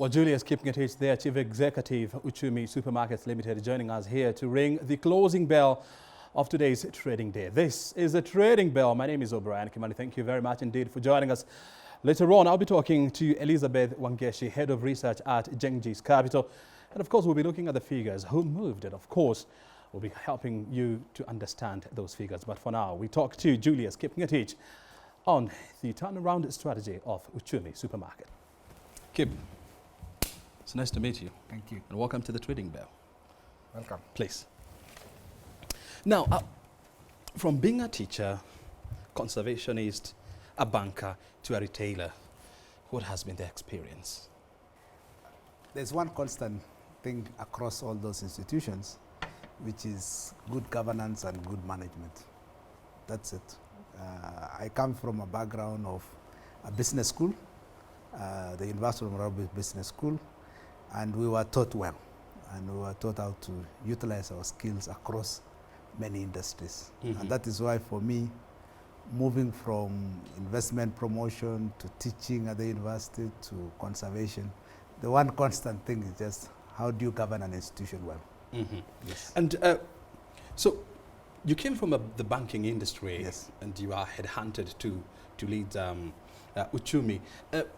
Well, Julius Kipngetich, their Chief Executive, Uchumi Supermarkets Limited, joining us here to ring the closing bell of today's trading day. This is the Trading Bell. My name is O'Brien Kimani. Thank you very much indeed for joining us. Later on, I'll be talking to Elizabeth Wangeshi, Head of Research at Kingetich Capital. And of course, we'll be looking at the figures, who moved it. Of course, we'll be helping you to understand those figures. But for now, we talk to Julius Kipngetich on the turnaround strategy of Uchumi Supermarket. Kip, it's nice to meet you. Thank you. And welcome to the Trading Bell. Welcome. Please. Now, from being a teacher, conservationist, a banker, to a retailer, what has been the experience? There's one constant thing across all those institutions, which is good governance and good management. That's it. I come from a background of a business school, the University of Nairobi Business School, and we were taught well, and we were taught how to utilize our skills across many industries. Mm-hmm. And that is why, for me, moving from investment promotion to teaching at the university to conservation, the one constant thing is just how do you govern an institution well? Mm-hmm. Yes. And so you came from the banking industry, yes, and you are headhunted to lead Uchumi.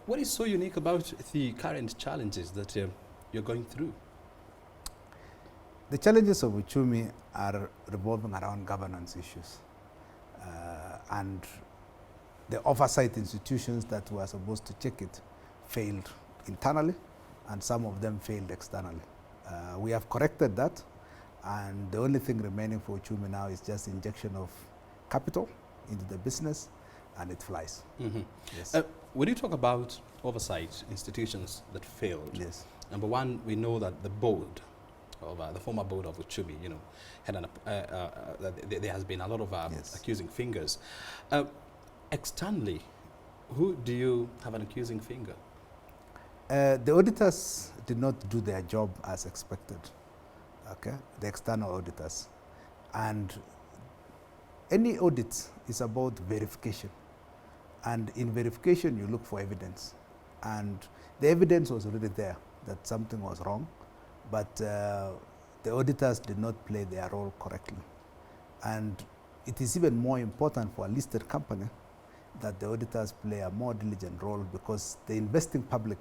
What is so unique about the current challenges that you're going through? The challenges of Uchumi are revolving around governance issues. And the oversight institutions that were supposed to check it failed internally, and some of them failed externally. We have corrected that, and the only thing remaining for Uchumi now is just injection of capital into the business, and it flies. Mm-hmm. Yes. When you talk about oversight institutions that failed, Yes. number one, we know that the board of the former board of Uchumi, had there has been a lot of yes, accusing fingers. Externally, who do you have an accusing finger? The auditors did not do their job as expected, okay? The external auditors. And any audit is about verification. And in verification, you look for evidence. And the evidence was already there that something was wrong, but the auditors did not play their role correctly. And it is even more important for a listed company that the auditors play a more diligent role, because the investing public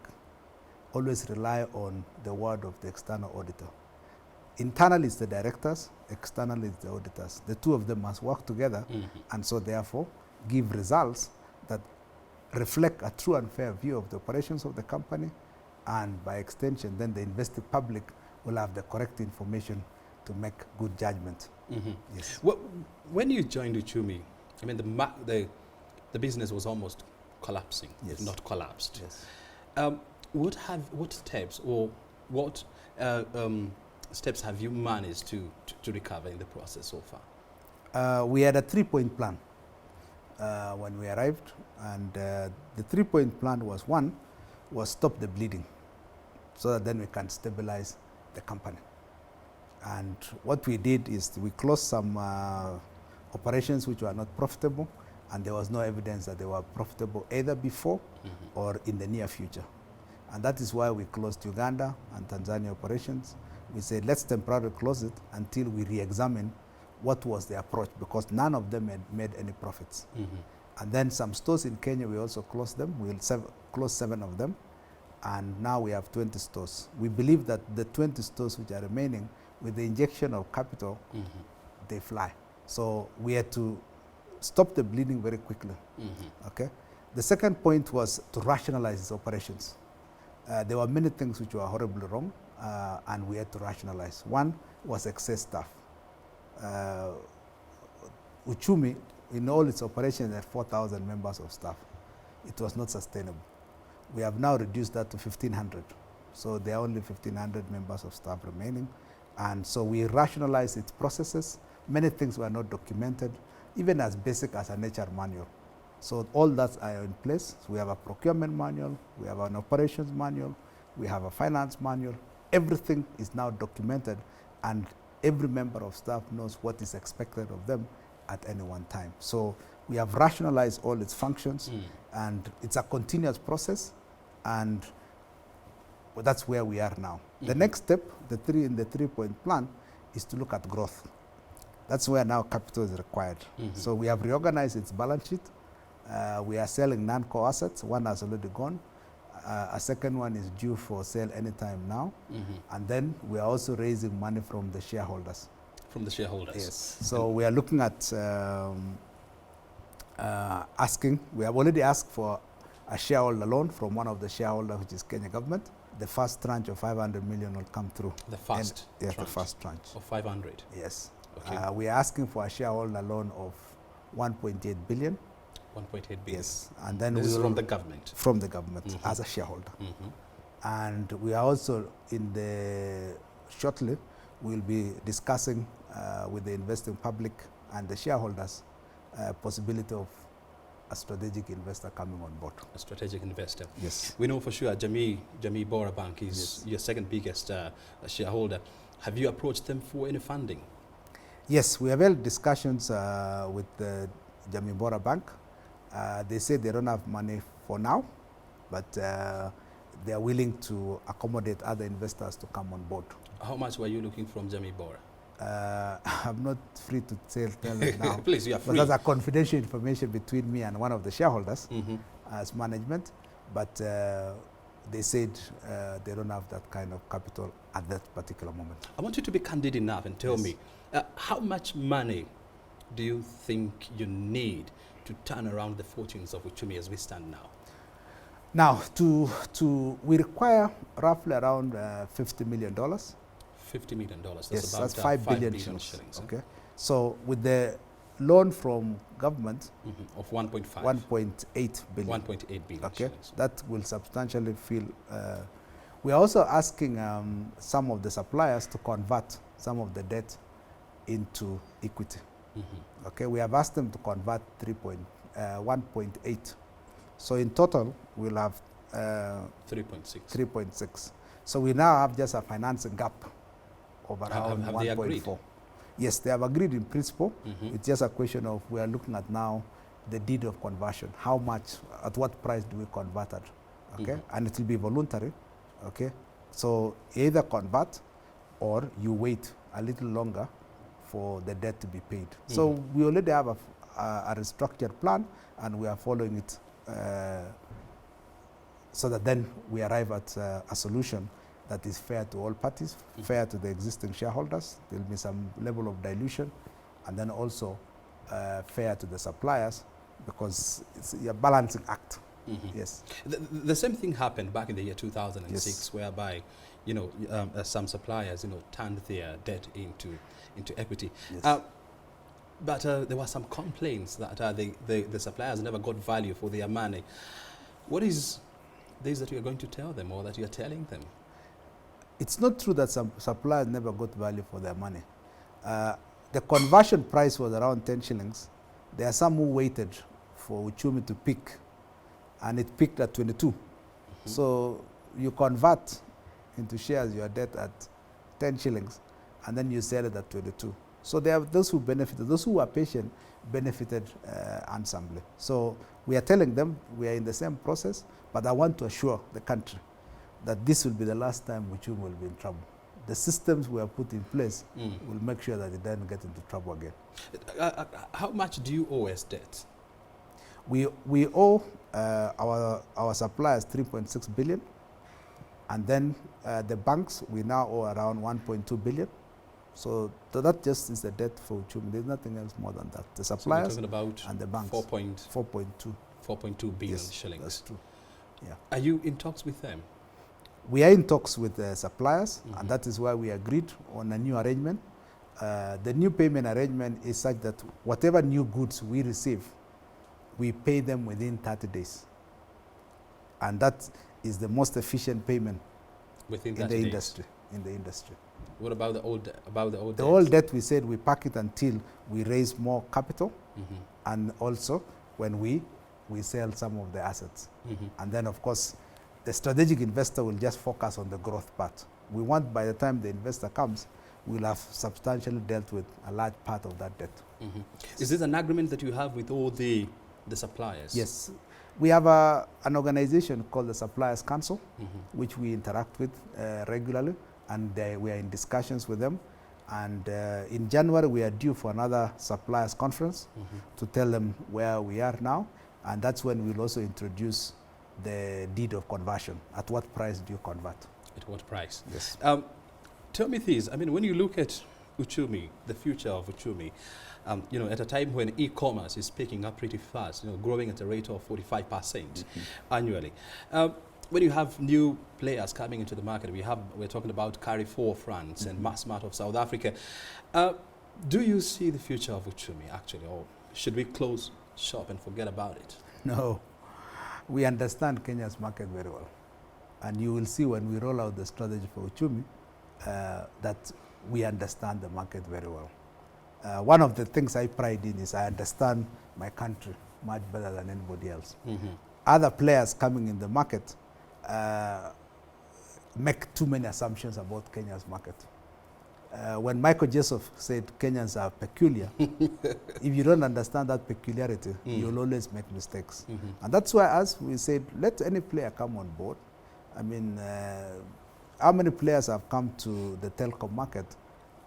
always rely on the word of the external auditor. Internally it's the directors, externally it's the auditors. The two of them must work together, mm-hmm, and so therefore give results that reflect a true and fair view of the operations of the company, and by extension then the investing public will have the correct information to make good judgment. Mm-hmm. Yes. Well, when you joined Uchumi, I mean the business was almost collapsing, yes, if not collapsed. Yes. What steps have you managed to recover in the process so far? We had a 3-point plan when we arrived, and the 3-point plan was, one, was stop the bleeding, so that then we can stabilize the company. And what we did is we closed some operations which were not profitable, and there was no evidence that they were profitable either before, mm-hmm, or in the near future. And that is why we closed Uganda and Tanzania operations. We said, let's temporarily close it until we re-examine what was the approach, because none of them had made any profits. Mm-hmm. And then some stores in Kenya, we also closed them. We'll close 7 of them. And now we have 20 stores. We believe that the 20 stores which are remaining, with the injection of capital, mm-hmm, they fly. So we had to stop the bleeding very quickly. Mm-hmm. Okay. The second point was to rationalize its operations. There were many things which were horribly wrong, and we had to rationalize. One was excess staff. Uchumi, in all its operations, had 4,000 members of staff. It was not sustainable. We have now reduced that to 1,500. So there are only 1,500 members of staff remaining. And so we rationalized its processes. Many things were not documented, even as basic as an HR manual. So all that are in place. So we have a procurement manual, we have an operations manual, we have a finance manual. Everything is now documented, and every member of staff knows what is expected of them at any one time. So we have rationalized all its functions, and it's a continuous process. And Well, that's where we are now. The next step, in the 3-point plan, is to look at growth. That's where now capital is required. So we have reorganized its balance sheet. We are selling non-core assets. One has already gone. A second one is due for sale anytime now. And then we are also raising money from the shareholders. From the shareholders? Yes. So we are looking at we have already asked for a shareholder loan from one of the shareholders, which is Kenya government. The first tranche of 500 million will come through. The first Yes, the first tranche. Of 500? Yes. Okay. We are asking for a shareholder loan of 1.8 billion. 1.8 billion? Yes. And then this is from the government? From the government as a shareholder. And we are also shortly, we'll be discussing with the investing public and the shareholders possibility of a strategic investor coming on board. A strategic investor. Yes. We know for sure Jamii Bora Bank is your second biggest shareholder. Have you approached them for any funding? Yes, we have held discussions with the Jamii Bora Bank. They say they don't have money for now, but they are willing to accommodate other investors to come on board. How much were you looking from Jamii Bora? I'm not free to tell them now. Please, you are free. But that's a confidential information between me and one of the shareholders as management. But they said they don't have that kind of capital at that particular moment. I want you to be candid enough and tell me, how much money do you think you need to turn around the fortunes of Uchumi as we stand now? Now, we require roughly around $50 million. $50 million. That's yes, about that's 5 billion shillings. Okay. So with the loan from government of 1.5, 1.8 billion. 1.8 billion. Okay. Shillings. That will substantially fill. We are also asking some of the suppliers to convert some of the debt into equity. Okay. We have asked them to convert 1.8. So in total, we'll have 3.6. 3.6. So we now have just a financing gap of around 1.4. Yes, they have agreed in principle. It's just a question of we are looking at now the deed of conversion. How much, at what price do we convert at? Okay, and it will be voluntary. Okay, so either convert or you wait a little longer for the debt to be paid. So we already have a restructured plan, and we are following it so that then we arrive at a solution that is fair to all parties, fair to the existing shareholders. There will be some level of dilution, and then also fair to the suppliers, because it's a balancing act. Yes. The same thing happened back in the year 2006, whereby, some suppliers, turned their debt into equity. Yes. But there were some complaints that the suppliers never got value for their money. What is this that you are going to tell them, or that you are telling them? It's not true that some suppliers never got value for their money. The conversion price was around 10 shillings. There are some who waited for Uchumi to peak, and it peaked at 22. So you convert into shares your debt at 10 shillings, and then you sell it at 22. So there are those who benefited. Those who were patient benefited handsomely. So we are telling them we are in the same process, but I want to assure the country that this will be the last time Uchumi will be in trouble. The systems we have put in place will make sure that it doesn't get into trouble again. How much do you owe as debt? We owe our suppliers 3.6 billion, and then the banks, we now owe around 1.2 billion. So that just is the debt for Uchumi. There's nothing else more than that. The suppliers and the banks. 4.2 billion shillings. That's true. Yeah. Are you in talks with them? We are in talks with the suppliers, and that is why we agreed on a new arrangement. The new payment arrangement is such that whatever new goods we receive, we pay them within 30 days. And that is the most efficient payment within in the industry. What about the old debt? The old debt, we said we park it until we raise more capital, and also when we sell some of the assets. And then, of course, the strategic investor will just focus on the growth part. We want, by the time the investor comes, we'll have substantially dealt with a large part of that debt. Is this an agreement that you have with all the suppliers? Yes. We have an organization called the Suppliers Council, which we interact with regularly, and we are in discussions with them. And in January, we are due for another suppliers conference to tell them where we are now. And that's when we'll also introduce the deed of conversion. At what price do you convert? At what price? Yes. Tell me this. I mean, when you look at Uchumi, the future of Uchumi, you know, at a time when e-commerce is picking up pretty fast, you know, growing at a rate of 45% annually. When you have new players coming into the market, we're talking about Carrefour France and Massmart of South Africa. Do you see the future of Uchumi actually, or should we close shop and forget about it? No, we understand Kenya's market very well, and you will see when we roll out the strategy for Uchumi that we understand the market very well. One of the things I pride in is I understand my country much better than anybody else. Other players coming in the market make too many assumptions about Kenya's market. When Michael Joseph said Kenyans are peculiar, if you don't understand that peculiarity, you'll always make mistakes. And that's why us, we said, let any player come on board. I mean, how many players have come to the telecom market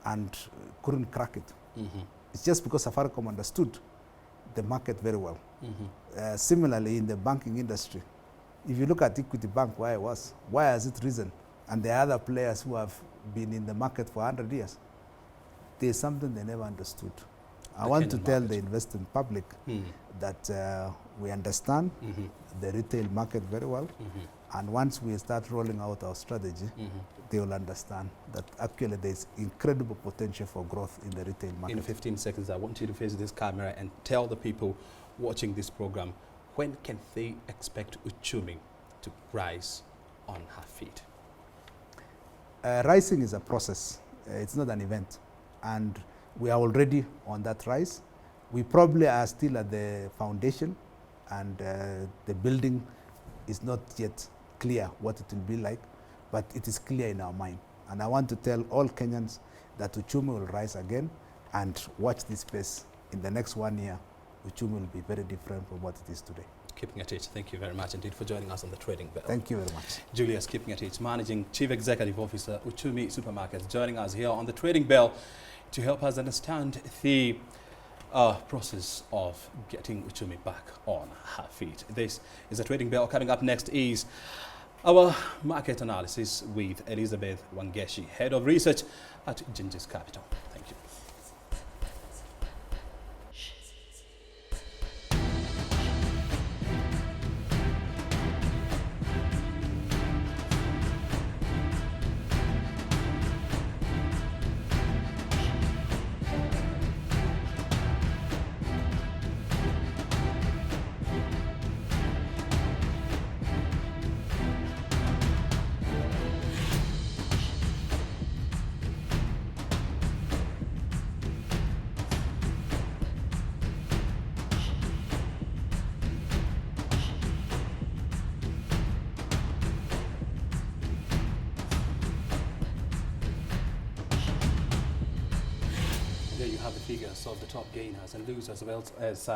and couldn't crack it? It's just because Safaricom understood the market very well. Similarly, in the banking industry, if you look at Equity Bank, where it was, why has it risen? And the other players who have been in the market for 100 years, there's something they never understood. I want to tell the investing public that we understand the retail market very well, and once we start rolling out our strategy, they will understand that actually there's incredible potential for growth in the retail market. In 15 seconds, I want you to face this camera and tell the people watching this program, when can they expect Uchumi to rise on her feet? Rising is a process. It's not an event. And we are already on that rise. We probably are still at the foundation, and the building is not yet clear what it will be like, but it is clear in our mind. And I want to tell all Kenyans that Uchumi will rise again, and watch this space. In the next 1 year, Uchumi will be very different from what it is today. Kipngetich, thank you very much indeed for joining us on the Trading Bell. Thank you very much. Julius Kipngetich, Managing Chief Executive Officer, Uchumi Supermarkets, joining us here on the Trading Bell to help us understand the process of getting Uchumi back on her feet. This is the Trading Bell. Coming up next is our market analysis with Elizabeth Wangeshi, Head of Research at Kingetich Capital. Thank you. There you have the figures of the top gainers and losers, as well as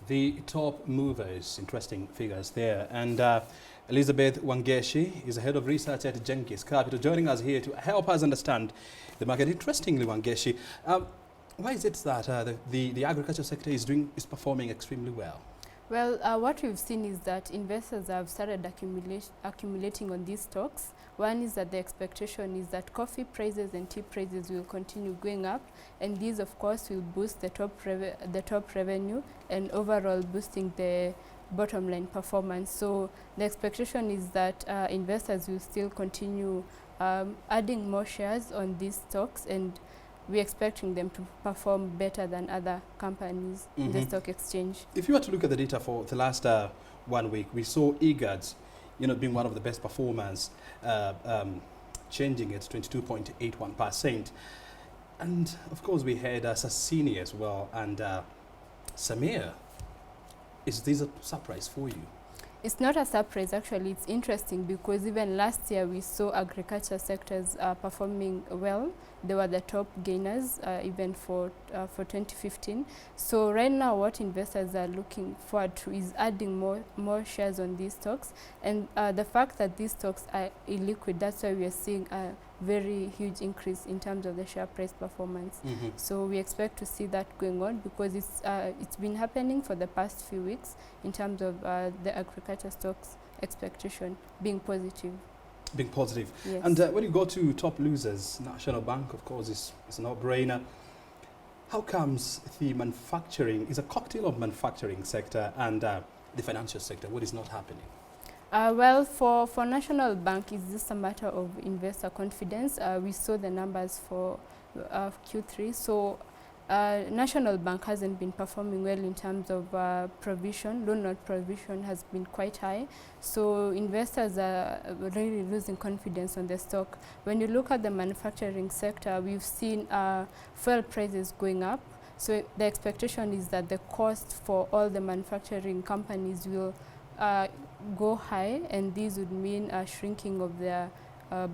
the top movers. Interesting figures there. And Elizabeth Wangeshi is the Head of Research at Kingetich Capital, joining us here to help us understand the market. Interestingly, Wangeshi, why is it that the agriculture sector is performing extremely well? Well, what we've seen is that investors have started accumulating on these stocks. One is that the expectation is that coffee prices and tea prices will continue going up, and these, of course, will boost the top revenue and overall boosting the bottom line performance. So the expectation is that investors will still continue adding more shares on these stocks, and we're expecting them to perform better than other companies in the stock exchange. If you were to look at the data for the last 1 week, we saw eGads, being one of the best performers, changing its 22.81%. And of course, we had Sassini as well, and Samir. Is this a surprise for you? It's not a surprise, actually. It's interesting because even last year we saw agriculture sectors performing well. They were the top gainers even for 2015. So right now what investors are looking forward to is adding more shares on these stocks. And the fact that these stocks are illiquid, that's why we are seeing a very huge increase in terms of the share price performance. So we expect to see that going on because it's been happening for the past few weeks in terms of the agriculture stocks expectation being positive. Being positive. Yes. And when you go to top losers, National Bank, of course, is a no-brainer. How comes the manufacturing is a cocktail of manufacturing sector and the financial sector? What is not happening? Well, for National Bank, it's just a matter of investor confidence. We saw the numbers for Q3. So National Bank hasn't been performing well in terms of provision. Loan note provision has been quite high. So investors are really losing confidence on the stock. When you look at the manufacturing sector, we've seen fuel prices going up. So the expectation is that the cost for all the manufacturing companies will go high, and these would mean a shrinking of their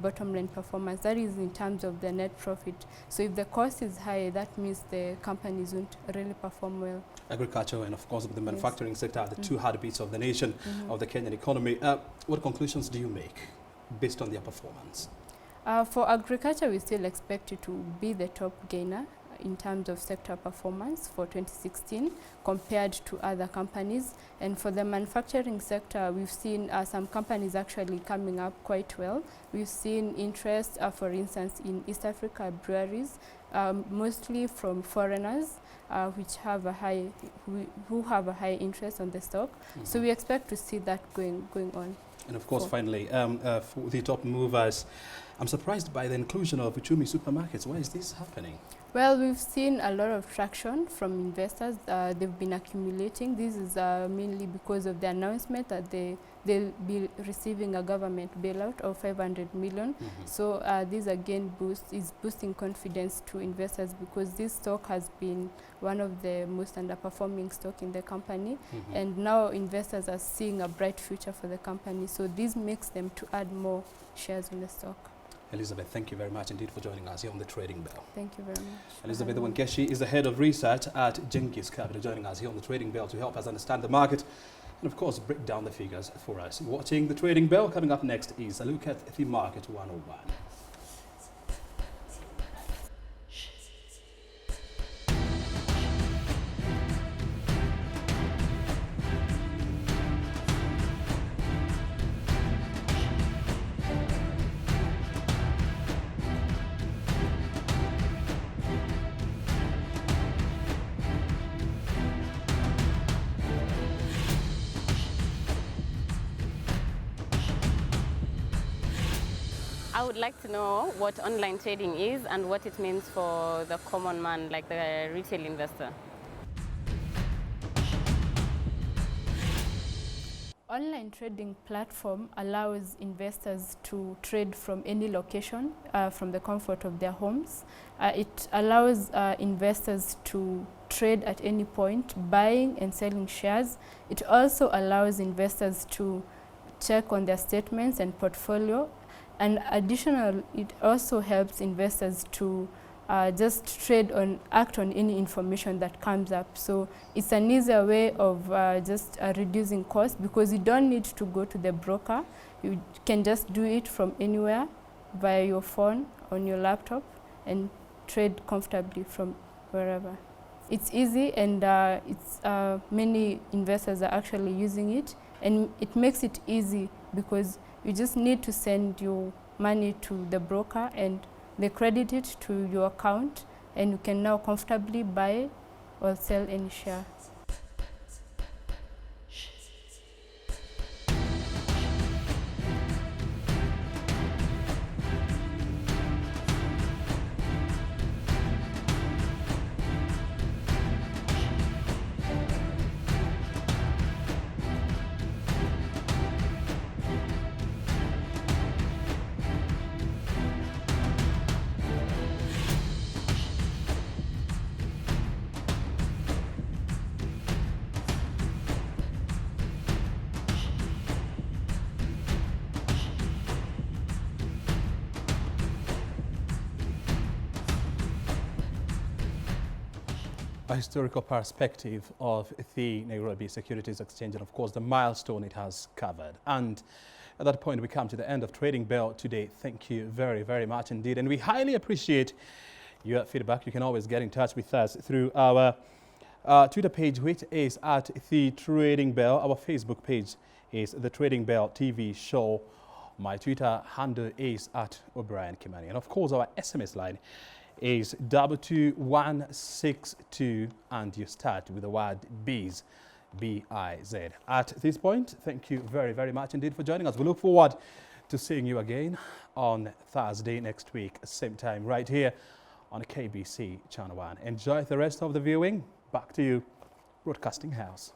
bottom line performance. That is in terms of the net profit. So if the cost is high, that means the companies won't really perform well. Agriculture and of course the manufacturing sector are the two heartbeats of the nation, of the Kenyan economy. What conclusions do you make based on their performance? For agriculture, we still expect it to be the top gainer in terms of sector performance for 2016 compared to other companies. And for the manufacturing sector, we've seen some companies actually coming up quite well. We've seen interest, for instance, in East Africa breweries, mostly from foreigners, which have a high, who have a high interest on the stock. So we expect to see that going on. And of course, finally, for the top movers, I'm surprised by the inclusion of Uchumi Supermarkets. Why is this happening? Well, we've seen a lot of traction from investors. They've been accumulating. This is mainly because of the announcement that they'll be receiving a government bailout of 500 million. So this again is boosting confidence to investors because this stock has been one of the most underperforming stock in the company. And now investors are seeing a bright future for the company. So this makes them to add more shares on the stock. Elizabeth, thank you very much indeed for joining us here on the Trading Bell. Thank you very much. Elizabeth Kingetich is the head of research at Julius Kipngetich, joining us here on the Trading Bell to help us understand the market and, of course, break down the figures for us. Watching the Trading Bell, coming up next is a look at the Market 101. I would like to know what online trading is and what it means for the common man, like the retail investor. Online trading platform allows investors to trade from any location, from the comfort of their homes. It allows investors to trade at any point, buying and selling shares. It also allows investors to check on their statements and portfolio. And additionally, it also helps investors to just act on any information that comes up. So it's an easier way of just reducing costs because you don't need to go to the broker. You can just do it from anywhere via your phone, on your laptop, and trade comfortably from wherever. It's easy, and many investors are actually using it, and it makes it easy because you just need to send your money to the broker and they credit it to your account, and you can now comfortably buy or sell any share. a historical perspective of the Nairobi Securities Exchange and, of course, the milestone it has covered. And at that point, we come to the end of Trading Bell today. Thank you very, very much indeed. And we highly appreciate your feedback. You can always get in touch with us through our Twitter page, which is at The Trading Bell. Our Facebook page is The Trading Bell TV Show. My Twitter handle is at O'Brien Kimani. And of course, our SMS line is 22162, and you start with the word BIZ, B-I-Z. At this point, thank you very, very much indeed for joining us. We look forward to seeing you again on Thursday next week, same time, right here on KBC Channel 1. Enjoy the rest of the viewing. Back to you, Broadcasting House.